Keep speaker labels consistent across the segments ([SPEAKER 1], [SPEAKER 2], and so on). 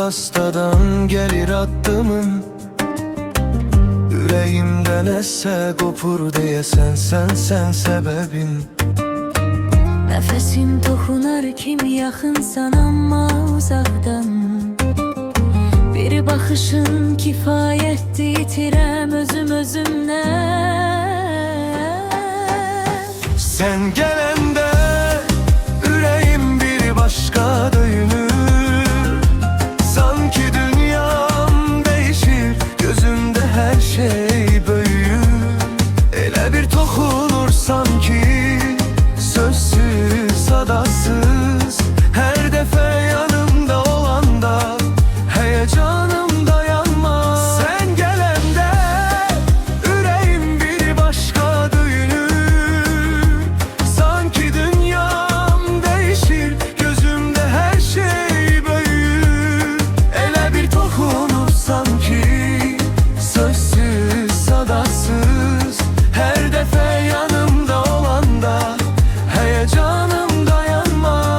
[SPEAKER 1] rastadan gelir addımın. Yüreğimden esse kopur diye sen sebebim.
[SPEAKER 2] Nefesim toxunar kimi yaxınsan amma uzaqdan. Bir baxışın kifayətdir, itirəm özümdən.
[SPEAKER 1] Sen gelende yüreğim bir başka döyünür. Sanki dünyam değişir, gözümde her şey büyür. Elə bir toxunursan ki, sözsüz sadasız. Her defa yanımda olanda heyecanım dayanmaz. Sen gelende yüreğim bir başka döyünür. Sanki dünyam değişir, gözümde her şey büyür. Elə bir toxunursan ki, sözsüz sadasız. Her defa yanımda olanda heyecanım dayanmaz.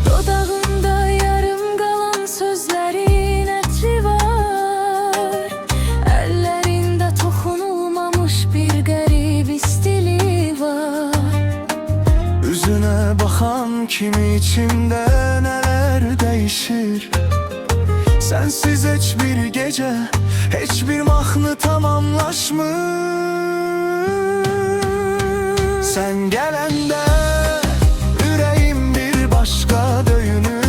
[SPEAKER 2] Dodağında yarım qalan sözlərin ətri var. Əllərində toxunulmamış bir qərib istili var.
[SPEAKER 1] Yüzüne bakan kimi içimde neler değişir. Sensiz hiçbir gece, hiçbir mahnı tamamlaşmır. Sen gelende yüreğim bir başka döyünür.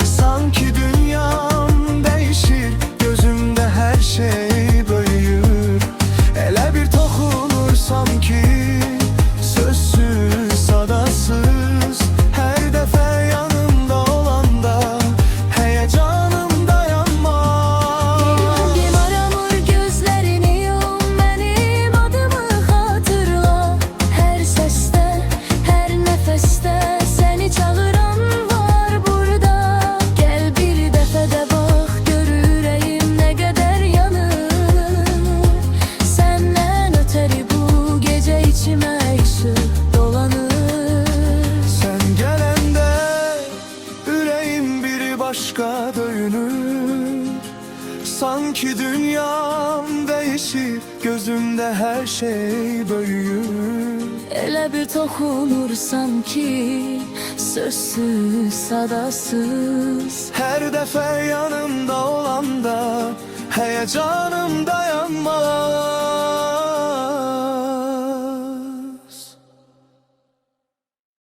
[SPEAKER 1] Sanki dünyam değişir, gözümde her şey büyür. Elə bir toxunursam ki, sözsüz sadasız. Her defa yanımda olanda heyecanım dayanmaz.
[SPEAKER 2] Rəngim aramır gözlərini yum, mənim adımı xatırla. Hər səsdə, hər nəfəsdə səni çağıran var burada. Gəl bir dəfə də bax, gör ürəyim nə qədər yanır. Səndən ötəri bu gecə içimə işıq dolanır.
[SPEAKER 1] Sen gelende yüreğim bir başka döyünür. Sanki dünyam değişir, gözümde her şey büyür.
[SPEAKER 2] Elə bir toxunursan ki, sözsüz sadasız.
[SPEAKER 1] Her defa yanımda olanda heyecan